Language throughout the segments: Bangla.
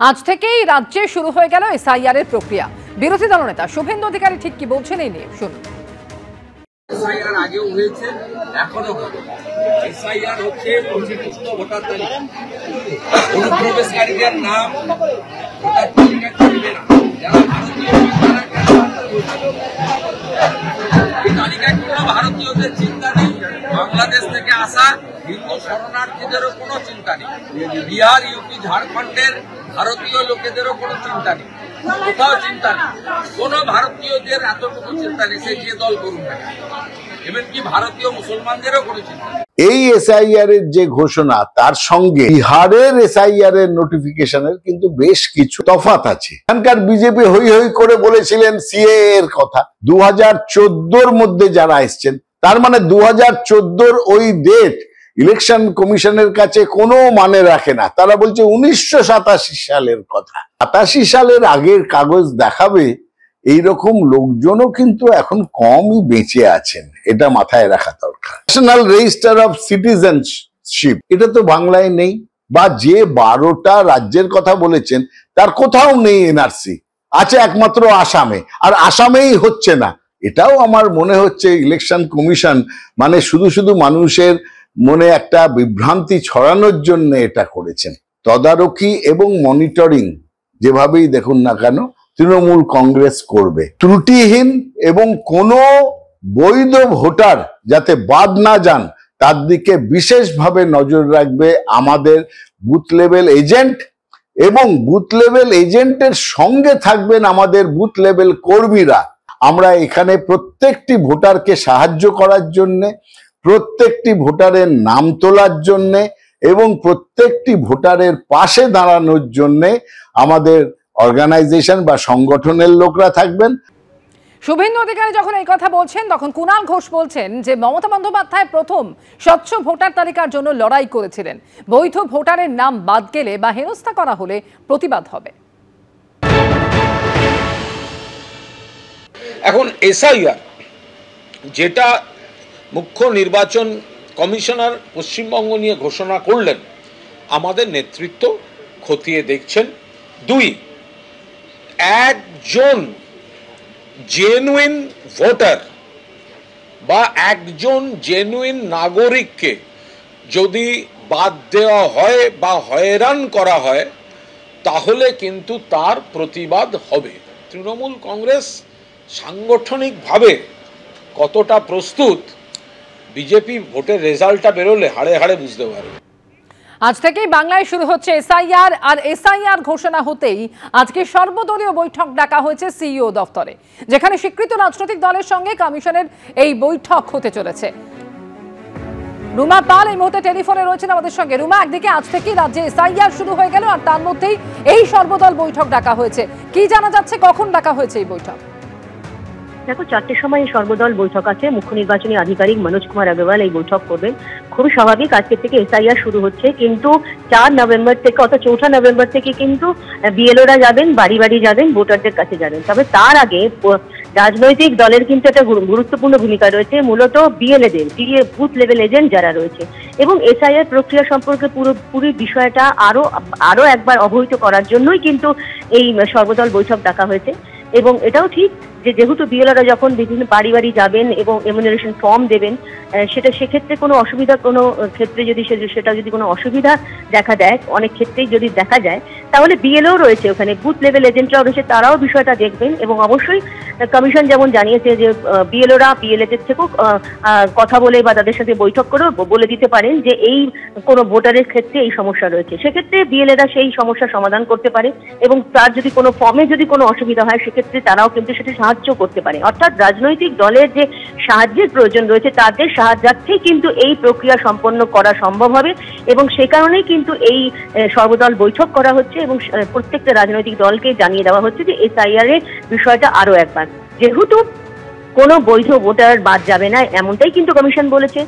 আজ থেকেই রাজ্যে শুরু হয়ে গেল এসআইআর এর প্রক্রিয়া। বিরোধী দলনেতা শুভেন্দু অধিকারী ঠিক কি বলছেন এই নিয়ে শুনুন। এসআইআর আগেও হয়েছে, এখনো হবে। এসআইআর হচ্ছে পঞ্জীভুক্ত ভোটার তালিকা। অনুপ্রবেশকারীদের নাম ভোটার তালিকা করবে না, যারা ভারতীয় এই তালিকায় কোনো ভারতীয়দের চিন্তা নেই। বাংলাদেশ থেকে আসা হিন্দু শরণার্থীদেরও কোনো চিন্তা নেই। বিহার, ইউপি, ঝাড়খণ্ডের ভারতীয় লোকেদেরও কোনো চিন্তা নেই, কোথাও চিন্তা নেই। কোন ভারতীয়দের এতটুকু চিন্তা নেই, সে যে দল করুন না, এমনকি ভারতীয় মুসলমানদেরও কোনো চিন্তা নেই। এই এসআইআর এর যে ঘোষণা, তার সঙ্গে বিহারের এসআইআর এর নোটিফিকেশনের কিন্তু বেশ কিছু তফাৎ আছে। এখানকার বিজেপি হই হই করে বলেছিলেন সিএএ এর কথা। 2014-র মধ্যে যারা এসছেন, তার মানে 2014-র ওই ডেট ইলেকশন কমিশনের কাছে কোনো মানে রাখে না। তারা বলছে 1987 সালের কথা। 87 সালের আগের কাগজ দেখাবে এইরকম লোকজনও কিন্তু এখন কমই বেঁচে আছেন, এটা মাথায় রাখা দরকার। ন্যাশনাল রেজিস্টার অফ সিটিজেনশিপ, এটা তো বাংলায় নেই, বা যে 12টা রাজ্যের কথা বলেছেন তার কোথাও নেই এনআরসি, আছে একমাত্র আসামে, আর আসামেই হচ্ছে না। এটাও আমার মনে হচ্ছে ইলেকশন কমিশন মানে শুধু শুধু মানুষের মনে একটা বিভ্রান্তি ছড়ানোর জন্য এটা করেছেন। তদারকি এবং মনিটরিং যেভাবেই দেখুন না কেন তৃণমূল কংগ্রেস করবে, ত্রুটিহীন এবং কোনো বৈধ ভোটার যাতে বাদ না যান তার দিকে বিশেষভাবে নজর রাখবে আমাদের বুথ লেভেল এজেন্ট, এবং বুথ লেভেল এজেন্টের সঙ্গে থাকবেন আমাদের বুথ লেভেল কর্মীরা। আমরা এখানে প্রত্যেকটি ভোটারকে সাহায্য করার জন্য, প্রত্যেকটি ভোটারের নাম তোলার জন্য এবং প্রত্যেকটি ভোটারের পাশে দাঁড়ানোর জন্য আমাদের অর্গানাইজেশন বা সংগঠনের লোকরা থাকবেন। শুভেন্দু অধিকারী যখন এই কথা বলছেন, তখন কুণাল ঘোষ বলছেন যে মমতা বন্দ্যোপাধ্যায় প্রথম স্বচ্ছ ভোটার তালিকার জন্য লড়াই করেছিলেন। বৈধ ভোটারের নাম বাদ গেলে বা হেনস্থা করা হলে প্রতিবাদ হবে। এখন এসআইআর যেটা মুখ্য নির্বাচন কমিশনার পশ্চিমবঙ্গ নিয়ে ঘোষণা করলেন, আমাদের নেতৃত্ব খতিয়ে দেখছেন। 2, একজন জেনুইন ভোটার বা একজন জেনুইন নাগরিককে যদি বাদ দেওয়া হয় বা হয়রান করা হয়, তাহলে কিন্তু তার প্রতিবাদ হবে। তৃণমূল কংগ্রেস সাংগঠনিকভাবে কতটা প্রস্তুত, বিজেপি ভোটের রেজাল্টটা বেরোলে হাড়ে হাড়ে বুঝতে পারে। আজ থেকেই বাংলায় শুরু হচ্ছে এসআইআর, আর এসআইআর ঘোষণা হতেই আজকে সর্বদলীয় বৈঠক ডাকা হয়েছে সিইও দফতরে, যেখানে স্বীকৃত রাজনৈতিক দলের সঙ্গে কমিশনের এই বৈঠক হতে চলেছে। রুমা পাল এই মুহূর্তে টেলিফোনে রয়েছেন আমাদের সঙ্গে। রুমা, একদিকে আজ থেকেই রাজ্যে এসআইআর শুরু হয়ে গেল, আর তার মধ্যেই এই সর্বদল বৈঠক ডাকা হয়েছে। কি জানা যাচ্ছে, কখন ডাকা হয়েছে এই বৈঠক? দেখো, 4টের সময় এই সর্বদল বৈঠক আছে। মুখ্য নির্বাচনী আধিকারিক মনোজ কুমার আগরওয়াল এই বৈঠক করবেন। খুবই স্বাভাবিক, আজকে থেকে এসআইআর শুরু হচ্ছে, কিন্তু 4 নভেম্বর থেকে অর্থাৎ 4 নভেম্বর থেকে কিন্তু বিএলওরা যাবেন, বাড়ি বাড়ি যাবেন, ভোটারদের কাছে যাবেন। তবে তার আগে রাজনৈতিক দলের কিন্তু একটা গুরুত্বপূর্ণ ভূমিকা রয়েছে, মূলত বিএলএদের, বুথ লেভেল এজেন্ট যারা রয়েছে, এবং এসআইআর প্রক্রিয়া সম্পর্কে পুরোপুরি বিষয়টা আরো একবার অবহিত করার জন্যই কিন্তু এই সর্বদল বৈঠক ডাকা হয়েছে। এবং এটাও ঠিক যে যেহেতু বিএলওরা যখন বিভিন্ন বাড়ি বাড়ি যাবেন এবং এমিউনারেশন ফর্ম দেবেন, সেক্ষেত্রে কোনো অসুবিধা, কোনো ক্ষেত্রে যদি সেটা যদি কোনো অসুবিধা দেখা দেয়, অনেক ক্ষেত্রেই যদি দেখা যায়, তাহলে বিএলও রয়েছে ওখানে, বুথ লেভেল এজেন্টরাও রয়েছে, তারাও বিষয়টা দেখবেন। এবং অবশ্যই কমিশন যেমন জানিয়েছে যে বিএলওরা বিএলএদের থেকেও কথা বলে বা তাদের সাথে বৈঠক করেও বলে দিতে পারেন যে এই কোনো ভোটারের ক্ষেত্রে এই সমস্যা রয়েছে, সেক্ষেত্রে বিএলএরা সেই সমস্যার সমাধান করতে পারে, এবং তার যদি কোনো ফর্মে যদি কোনো অসুবিধা হয় সেক্ষেত্রে তারাও কিন্তু সেটা সাহায্য করতে পারে। অর্থাৎ রাজনৈতিক দলের যে সাহায্যের প্রয়োজন রয়েছে, তাদের সাহায্যার্থেই কিন্তু এই প্রক্রিয়া সম্পন্ন করা সম্ভব হবে, এবং সে কারণেই কিন্তু এই সর্বদল বৈঠক করা হচ্ছে, এবং প্রত্যেকটা রাজনৈতিক দলকে জানিয়ে দেওয়া হচ্ছে যে এসআইআর এর বিষয়টা আরো একবার, যেহেতু কোনো বৈধ ভোটার বাদ যাবে না এমনটাই কিন্তু কমিশন বলেছে।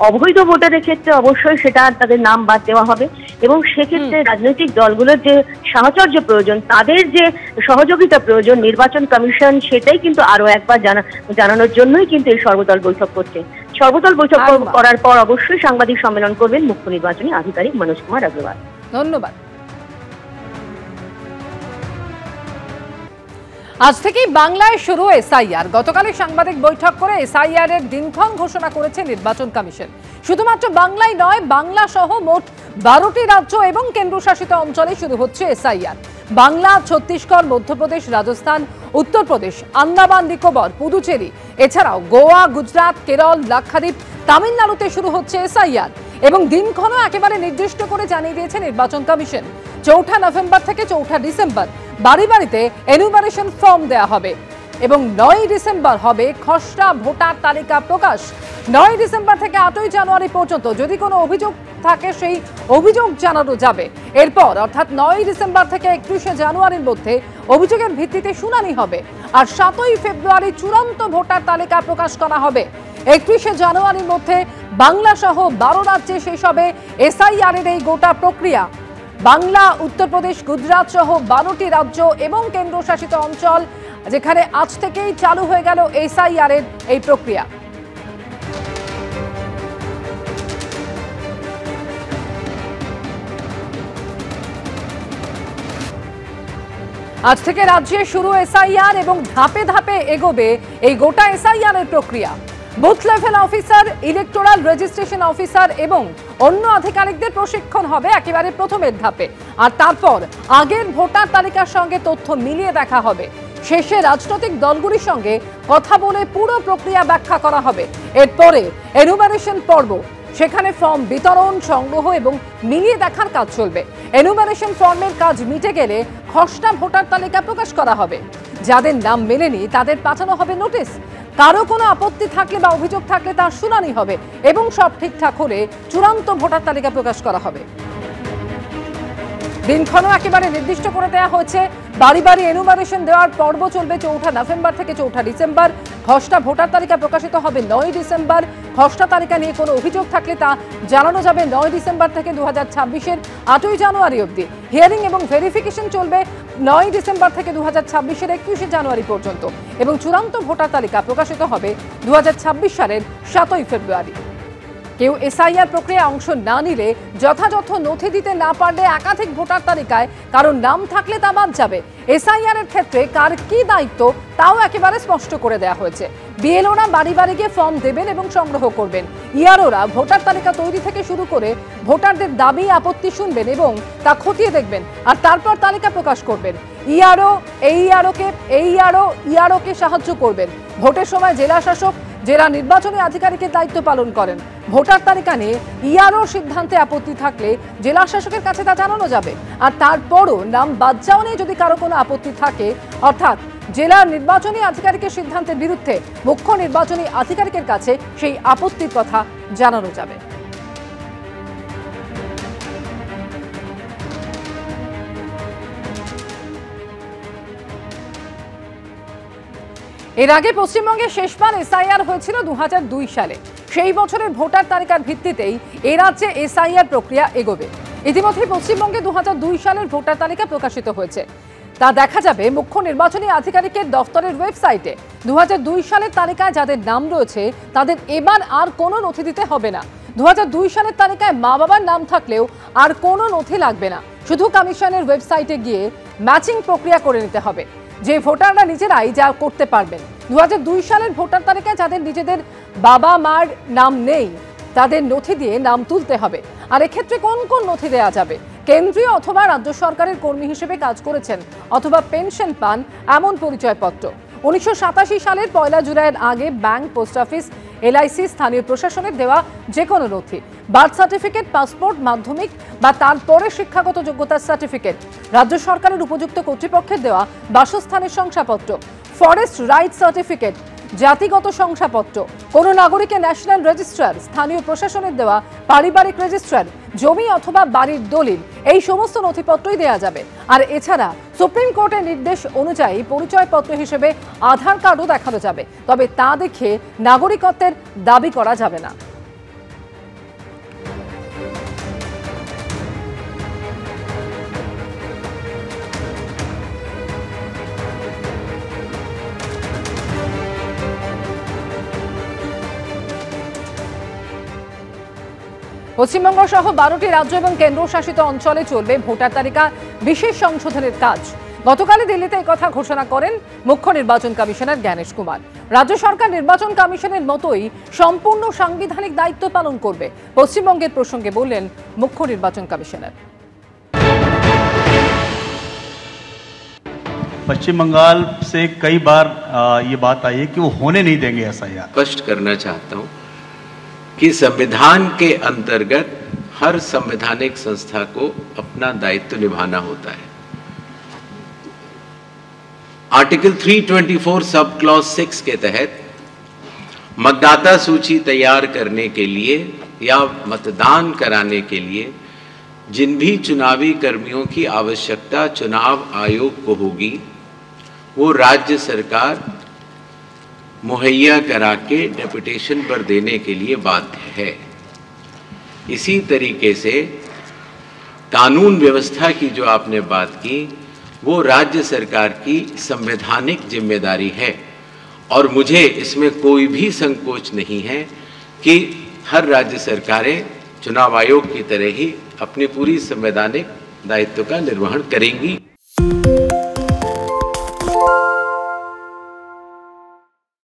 অবৈধ ভোটারের ক্ষেত্রে অবশ্যই সেটা তাদের নাম বাদ দেওয়া হবে, এবং সেক্ষেত্রে রাজনৈতিক দলগুলোর যে সাহচর্য প্রয়োজন, তাদের যে সহযোগিতা প্রয়োজন নির্বাচন কমিশন সেটাই কিন্তু আরো একবার জানানোর জন্যই কিন্তু এই সর্বদল বৈঠক করছে। সর্বদল বৈঠক করার পর অবশ্যই সাংবাদিক সম্মেলন করবেন মুখ্য নির্বাচনী আধিকারিক মনোজ কুমার আগরওয়াল। ধন্যবাদ। আজ থেকেই বাংলায় শুরু এসআইআর। গতকালই সাংবাদিক বৈঠক করে এসআইআর এর দিনক্ষণ ঘোষণা করেছে নির্বাচন কমিশন। শুধুমাত্র বাংলায় নয়, বাংলা সহ মোট 12টি রাজ্য এবং কেন্দ্রশাসিত অঞ্চলে শুরু হচ্ছে এসআইআর। বাংলা, ছত্তিশগড়, মধ্যপ্রদেশ, রাজস্থান, উত্তরপ্রদেশ, আন্দামান নিকোবর, পুদুচেরি, এছাড়াও গোয়া, গুজরাট, কেরল, লাক্ষাদ্বীপ, তামিলনাড়ুতে শুরু হচ্ছে এসআইআর এবং দিনক্ষণও একেবারে নির্দিষ্ট করে জানিয়ে দিয়েছে নির্বাচন কমিশন। 4 নভেম্বর থেকে 4 ডিসেম্বর বাড়ি বাড়িতে এনুমারেশন ফর্ম দেওয়া হবে এবং 9 ডিসেম্বর হবে খসড়া ভোটার তালিকা প্রকাশ। 9 ডিসেম্বর থেকে 8 জানুয়ারি পর্যন্ত যদি কোনো অভিযোগ থাকে সেই অভিযোগ জানানো যাবে। এরপর অর্থাৎ 9 ডিসেম্বর থেকে 31 জানুয়ারির মধ্যে অভিযোগের ভিত্তিতে শুনানি হবে আর 7 ফেব্রুয়ারি চূড়ান্ত ভোটার তালিকা প্রকাশ করা হবে। 31 জানুয়ারির মধ্যে বাংলা সহ 12 রাজ্যে শেষ হবে এসআইআর এর এই গোটা প্রক্রিয়া। বাংলা, উত্তরপ্রদেশ, গুজরাট সহ 12টি রাজ্য এবং কেন্দ্রশাসিত অঞ্চল যেখানে আজ থেকেই চালু হয়ে গেল এসআইআর এর এই প্রক্রিয়া। আজ থেকে রাজ্যে শুরু এসআইআর এবং ধাপে ধাপে এগোবে এই গোটা এসআইআর এর প্রক্রিয়া। Booth level officer, electoral registration officer এবং অন্য আধিকারিকদের প্রশিক্ষণ হবে একেবারে প্রথমের ধাপে, আর তারপর আগের ভোটার তালিকার সঙ্গে তথ্য মিলিয়ে দেখা হবে। শেষে রাজনৈতিক দলগুলির সঙ্গে কথা বলে পুরো প্রক্রিয়া ব্যাখ্যা করা হবে। এরপরে এনুমারেশন পর্ব, সেখানে ফর্ম বিতরণ, সংগ্রহ এবং মিলিয়ে দেখার কাজ চলবে। এনুমারেশন ফর্মের কাজ মিটে গেলে খসড়া ভোটার তালিকা প্রকাশ করা হবে। যাদের নাম মেলেনি তাদের পাঠানো হবে নোটিশ। কারো কোনো আপত্তি থাকলে বা অভিযোগ থাকলে তার শুনানি হবে এবং সব ঠিকঠাক হলে চূড়ান্ত ভোটার তালিকা প্রকাশ করা হবে। দিনক্ষণও একেবারে নির্দিষ্ট করে দেওয়া হয়েছে। বাড়ি বাড়ি এনুমারেশন দেওয়ার পর্ব চলবে 4 নভেম্বর থেকে 4 ডিসেম্বর। খসড়া ভোটার তালিকা প্রকাশিত হবে 9 ডিসেম্বর। খসড়া তালিকা নিয়ে কোনো অভিযোগ থাকলে তা জানানো যাবে 9 ডিসেম্বর থেকে 2026-এর 8 জানুয়ারি অবধি। হিয়ারিং এবং ভেরিফিকেশন চলবে 9 ডিসেম্বর থেকে 2026-এর 21 জানুয়ারি পর্যন্ত এবং চূড়ান্ত ভোটার তালিকা প্রকাশিত হবে 2026 সালের 7 ফেব্রুয়ারি। কেউ এসআইআর প্রক্রিয়ায় অংশ না নিলে, যথাযথ নথি দিতে না পারলে একাধিক ভোটার তালিকায় কারোর নাম থাকলে তা বাদ যাবে। এসআইআর এর ক্ষেত্রে কার কি দায়িত্ব তাও একেবারে স্পষ্ট করে দেওয়া হয়েছে। বিএলওরা বাড়ি বাড়ি গিয়ে ফর্ম দেবেন এবং সংগ্রহ করবেন। ইআরওরা ভোটার তালিকা তৈরি থেকে শুরু করে ভোটারদের দাবি আপত্তি শুনবেন এবং তা খতিয়ে দেখবেন আর তারপর তালিকা প্রকাশ করবেন। ইআরওকে সাহায্য করবেন। ভোটের সময় জেলা শাসক, জেলা নির্বাচনী আধিকারিকের দায়িত্ব পালন করেন। ভোটার তালিকা নিয়ে ইআরও সিদ্ধান্তে আপত্তি থাকলে জেলা শাসকের কাছে তা জানানো যাবে আর তারপরও নাম বাদ যাওয়া নিয়ে যদি কারো কোনো আপত্তি থাকে, অর্থাৎ জেলার নির্বাচনী আধিকারিকের সিদ্ধান্তের বিরুদ্ধে মুখ্য নির্বাচনী আধিকারিকের কাছে সেই আপত্তির কথা জানানো যাবে। এর আগে পশ্চিমবঙ্গে শেষবার এসআইআর হয়েছিল 2002 সালে। সেই বছরের ভোটার তালিকার ভিত্তিতেই এ রাজ্যে এসআইআর প্রক্রিয়া এগোবে। ইতিমধ্যে পশ্চিমবঙ্গে 2002 সালের ভোটার তালিকা প্রকাশিত হয়েছে। তা দেখা যাবে মুখ্য নির্বাচনী আধিকারিকের দফতরের ওয়েবসাইটে। 2002 সালের তালিকায় যাদের নাম রয়েছে তাদের এবার আর কোনো নথি দিতে হবে না। 2002 সালের তালিকায় মা বাবার নাম থাকলেও আর কোনো নথি লাগবে না। শুধু কমিশনের ওয়েবসাইটে গিয়ে ম্যাচিং প্রক্রিয়া করে নিতে হবে, যে ভোটাররা নিজেরাই যা করতে পারবেন। 2002 সালের ভোটার তালিকায় যাদের নিজেদের বাবা মার নাম নেই তাদের নথি দিয়ে নাম তুলতে হবে। আর এক্ষেত্রে কোন কোন নথি দেওয়া যাবে? কেন্দ্রীয় অথবা রাজ্য সরকারের কর্মী হিসেবে কাজ করেছেন অথবা পেনশন পান এমন পরিচয়পত্র। 1987 সালের 1 জুলাইয়ের আগে ব্যাংক, পোস্ট অফিস, এলআইসি, স্থানীয় প্রশাসনের দেওয়া যে কোনো নথি, বার্থ সার্টিফিকেট, পাসপোর্ট, মাধ্যমিক বা তারপরে শিক্ষাগত যোগ্যতার সার্টিফিকেট, রাজ্য সরকারের উপযুক্ত কর্তৃপক্ষের দেওয়া বাসস্থানের শংসাপত্র, ফরেস্ট রাইট সার্টিফিকেট, জাতিগত শংসাপত্র, কোনো নাগরিকের ন্যাশনাল রেজিস্ট্রার, স্থানীয় প্রশাসনের দেওয়া পারিবারিক রেজিস্ট্রার, জমি অথবা বাড়ির দলিল, এই সমস্ত নথিপত্রই দেওয়া যাবে। আর এছাড়া সুপ্রিম কোর্টের নির্দেশ অনুযায়ী পরিচয়পত্র হিসেবে আধার কার্ডও দেখানো যাবে, তবে তা দেখে নাগরিকত্বের দাবি করা যাবে না। পশ্চিমবঙ্গ সহ 12টি রাজ্য এবং কেন্দ্রশাসিত অঞ্চলে চলবে ভোটার তালিকা বিশেষ সংশোধনের কাজ। গতকালই দিল্লিতে এই কথা ঘোষণা করেন মুখ্য নির্বাচন কমিশনার জ্ঞানেশ কুমার। রাজ্য সরকার নির্বাচন কমিশনের মতোই সম্পূর্ণ সাংবিধানিক দায়িত্ব পালন করবে। পশ্চিমবঙ্গের প্রসঙ্গে বললেন মুখ্য নির্বাচন কমিশনার। पश्चिम बंगाल से कई बार ये बात आई है कि वो होने नहीं देंगे एसआईआर। स्पष्ट करना चाहता हूं कि संविधान के अंतर्गत हर संवैधानिक संस्था को अपना दायित्व निभाना होता है। आर्टिकल 324 सब क्लॉज 6 के तहत मतदाता सूची तैयार करने के लिए या मतदान कराने के लिए जिन भी चुनावी कर्मियों की आवश्यकता चुनाव आयोग को होगी वो राज्य सरकार मुहैया करा के डेपुटेशन पर देने के लिए बाध्य है। इसी तरीके से कानून व्यवस्था की जो आपने बात की वो राज्य सरकार की संवैधानिक जिम्मेदारी है और मुझे इसमें कोई भी संकोच नहीं है कि हर राज्य सरकारें चुनाव आयोग की तरह ही अपनी पूरी संवैधानिक दायित्व का निर्वहन करेंगी।